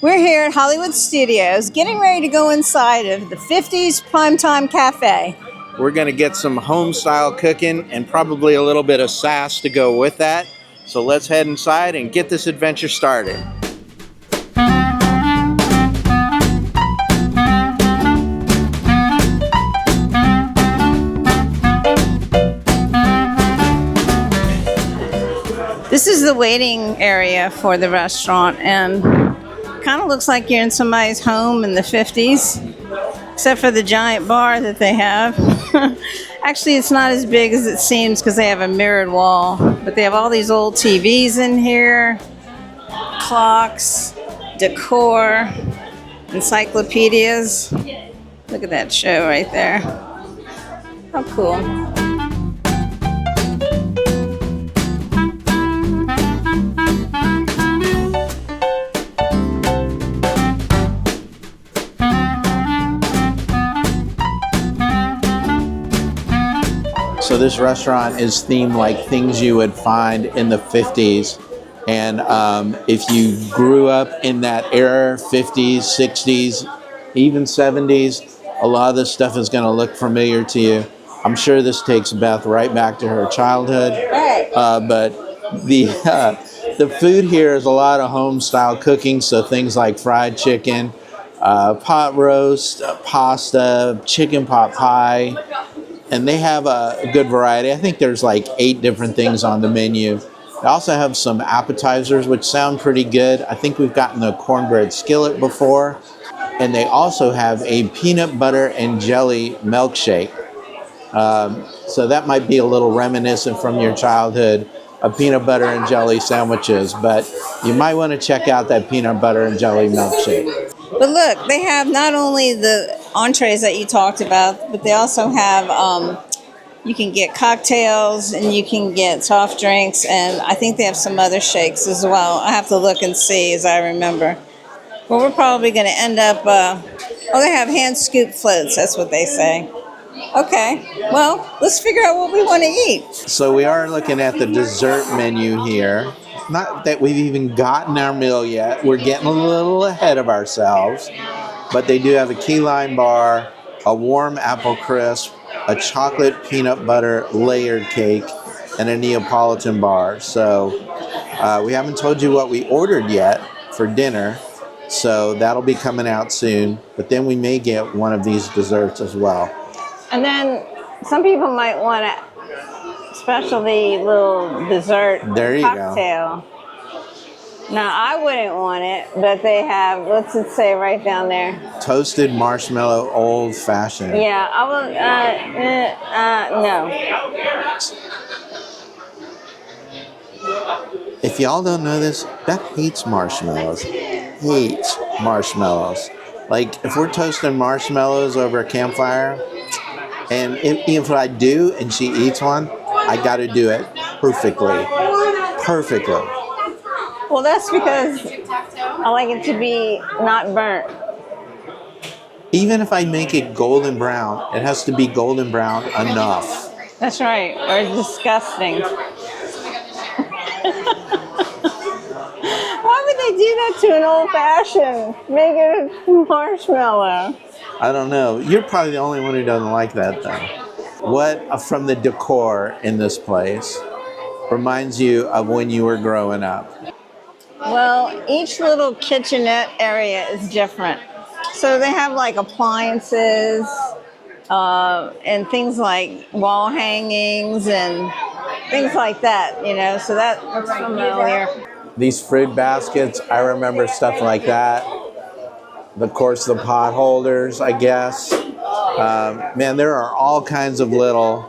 We're here at Hollywood Studios getting ready to go inside of the 50's Primetime Cafe. We're going to get some home style cooking and probably a little bit of sass to go with that. So let's head inside and get this adventure started. This is the waiting area for the restaurant, and kind of looks like you're in somebody's home in the 50's, except for the giant bar that they have. Actually, it's not as big as it seems because they have a mirrored wall, but they have all these old TVs in here, clocks, decor, encyclopedias. Look at that show right there. How cool. So this restaurant is themed like things you would find in the 50's. And if you grew up in that era, 50's, 60's, even 70's, a lot of this stuff is going to look familiar to you. I'm sure this takes Beth right back to her childhood. But the food here is a lot of home style cooking. So things like fried chicken, pot roast, pasta, chicken pot pie. And they have a good variety. I think there's like 8 different things on the menu. They also have some appetizers, which sound pretty good. I think we've gotten the cornbread skillet before. And they also have a peanut butter and jelly milkshake. So that might be a little reminiscent from your childhood of peanut butter and jelly sandwiches. But you might want to check out that peanut butter and jelly milkshake. But look, they have not only the entrees that you talked about, but they also have, you can get cocktails and you can get soft drinks, and I think they have some other shakes as well. I have to look and see as I remember. Well, we're probably going to end up, they have hand scoop floats, that's what they say. Okay, well, let's figure out what we want to eat. So we are looking at the dessert menu here. Not that we've even gotten our meal yet. We're getting a little ahead of ourselves. But they do have a key lime bar, a warm apple crisp, a chocolate peanut butter layered cake, and a Neapolitan bar. So we haven't told you what we ordered yet for dinner. So that'll be coming out soon. But then we may get one of these desserts as well. And then some people might want a specialty little dessert cocktail. Now, I wouldn't want it, but they have, what's it say right down there? Toasted marshmallow old fashioned. Yeah, I no. If y'all don't know this, Beth hates marshmallows. Hates marshmallows. Like, if we're toasting marshmallows over a campfire, and if I do and she eats one, I got to do it perfectly. Perfectly. Well, that's because I like it to be not burnt. Even if I make it golden brown, it has to be golden brown enough. That's right, or it's disgusting. Why would they do that to an old-fashioned? Make it a marshmallow. I don't know. You're probably the only one who doesn't like that, though. What from the decor in this place reminds you of when you were growing up? Well, each little kitchenette area is different. So they have like appliances and things like wall hangings and things like that, you know, so that looks familiar. These fruit baskets, I remember stuff like that. Of course, the pot holders, I guess. Man, there are all kinds of little,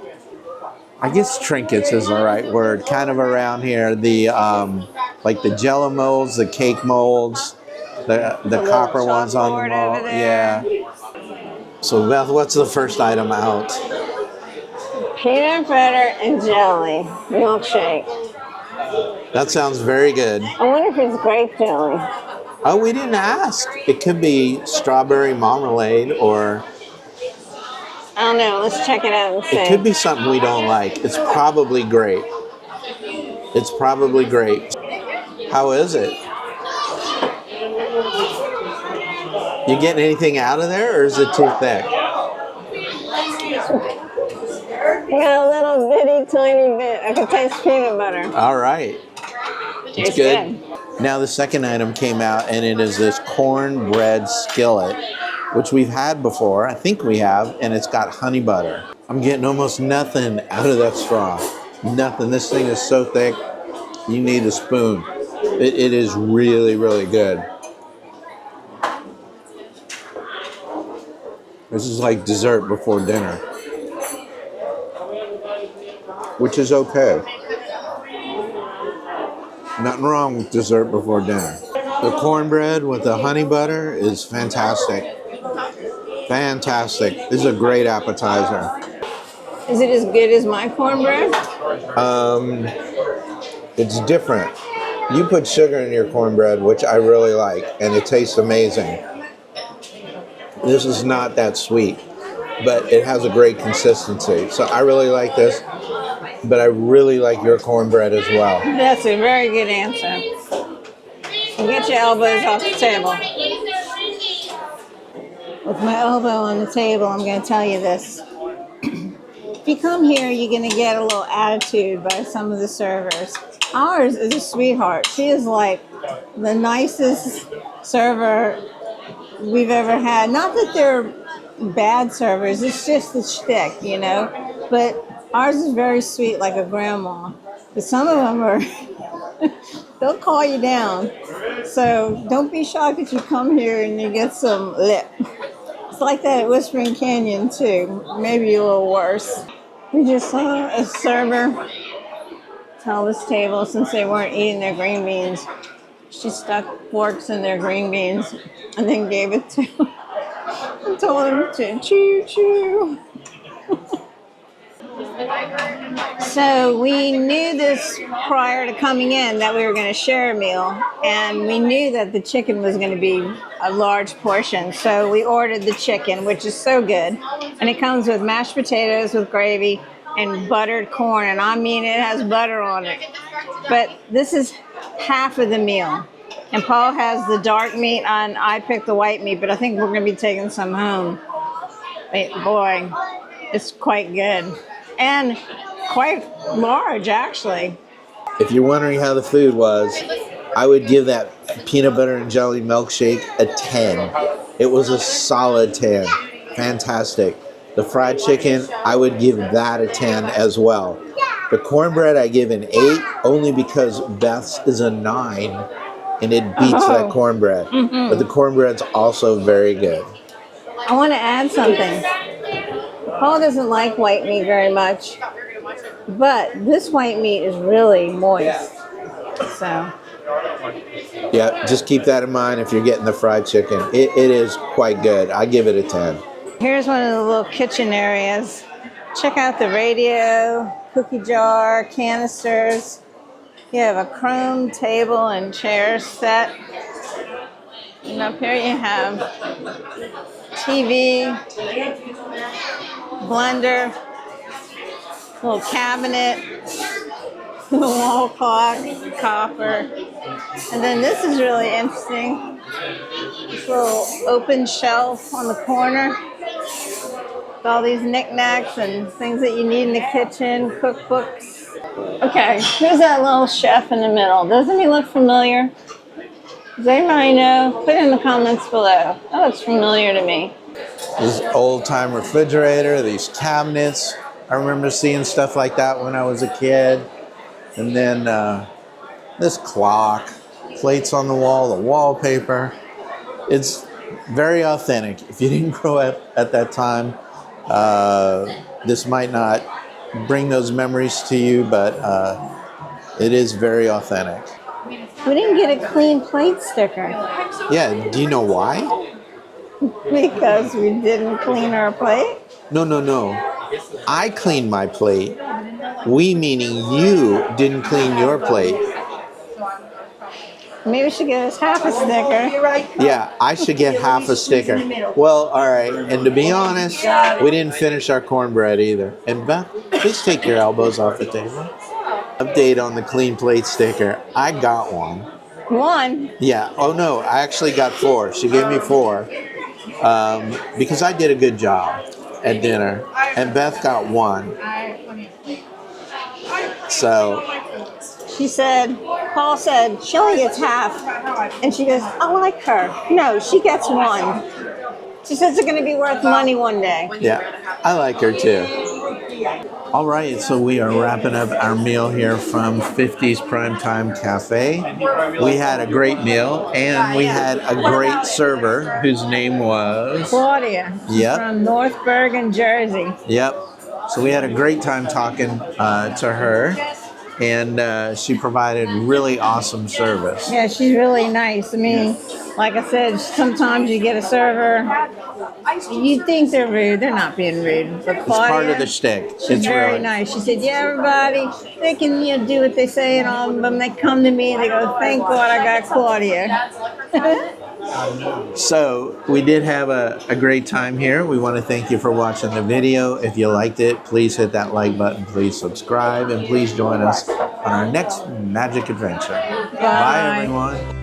I guess trinkets is the right word, kind of around here. The like the Jello molds, the cake molds, the copper ones on the mold. Yeah. So Beth, what's the first item out? Peanut butter and jelly milkshake. That sounds very good. I wonder if it's grape jelly. Oh, we didn't ask. It could be strawberry marmalade or... I don't know. Let's check it out and see. It could be something we don't like. It's probably grape. It's probably grape. How is it? You getting anything out of there, or is it too thick? Got a little bitty tiny bit. I can taste peanut butter. All right. It's good. Now the second item came out, and it is this cornbread skillet, which we've had before. I think we have, and it's got honey butter. I'm getting almost nothing out of that straw. Nothing. This thing is so thick, you need a spoon. It is really, really good. This is like dessert before dinner, which is okay. Nothing wrong with dessert before dinner. The cornbread with the honey butter is fantastic. Fantastic. This is a great appetizer. Is it as good as my cornbread? It's different. You put sugar in your cornbread, which I really like, and it tastes amazing. This is not that sweet, but it has a great consistency. So I really like this, but I really like your cornbread as well. That's a very good answer. Get your elbows off the table. With my elbow on the table, I'm going to tell you this. If you come here, you're going to get a little attitude by some of the servers. Ours is a sweetheart. She is like the nicest server we've ever had. Not that they're bad servers, it's just the shtick, you know. But ours is very sweet, like a grandma. But some of them are, they'll call you down. So don't be shocked if you come here and you get some lip. It's like that at Whispering Canyon too, maybe a little worse. We just saw a server tell this table, since they weren't eating their green beans, she stuck forks in their green beans and then gave it to them and told them to chew, chew. So we knew this prior to coming in, that we were going to share a meal, and we knew that the chicken was going to be a large portion. So we ordered the chicken, which is so good, and it comes with mashed potatoes with gravy and buttered corn, and I mean it has butter on it. But this is half of the meal, and Paul has the dark meat, and I picked the white meat, but I think we're going to be taking some home. Boy, it's quite good. And quite large, actually. If you're wondering how the food was, I would give that peanut butter and jelly milkshake a 10. It was a solid 10. Fantastic. The fried chicken, I would give that a 10 as well. The cornbread, I give an 8, only because Beth's is a 9, and it beats that cornbread. Mm-hmm. But the cornbread's also very good. I want to add something. Paul doesn't like white meat very much, but this white meat is really moist. So yeah, just keep that in mind if you're getting the fried chicken. It is quite good. I give it a 10. Here's one of the little kitchen areas. Check out the radio, cookie jar, canisters. You have a chrome table and chair set. And up here you have TV, blender, little cabinet, the wall clock, copper. And then this is really interesting. This little open shelf on the corner with all these knickknacks and things that you need in the kitchen, cookbooks. Okay, who's that little chef in the middle? Doesn't he look familiar? Does anybody know? Put it in the comments below. That looks familiar to me. This old-time refrigerator, these cabinets. I remember seeing stuff like that when I was a kid. And then this clock, plates on the wall, the wallpaper. It's very authentic. If you didn't grow up at that time, this might not bring those memories to you, but it is very authentic. We didn't get a clean plate sticker. Yeah, do you know why? Because we didn't clean our plate? No. I cleaned my plate. We meaning you didn't clean your plate. Maybe we should get us half a sticker. Yeah, I should get half a sticker. Well, all right. And to be honest, we didn't finish our cornbread either. And Beth, please take your elbows off the table. Update on the clean plate sticker. I got one. One. Yeah. Oh no, I actually got 4. She gave me 4 because I did a good job at dinner, and Beth got 1. So She said, Paul said, she only gets half. And she goes, I like her. No, she gets 1. She says it's going to be worth money one day. yeah, I like her too. All right, so we are wrapping up our meal here from 50's Primetime Cafe. We had a great meal, and we had a great server whose name was Claudia. She's Yep. from North Bergen, Jersey. Yep. So we had a great time talking to her, and she provided really awesome service. Yeah, she's really nice. I mean, like I said, sometimes you get a server, you think they're rude. They're not being rude. But It's Claudia, part of the shtick. she's It's very really nice. She said, yeah, everybody, they can do what they say and all, but when they come to me, they go, thank God I got Claudia. So we did have a great time here. We want to thank you for watching the video. If you liked it, please hit that like button, please subscribe, and please join us on our next magic adventure. Bye everyone.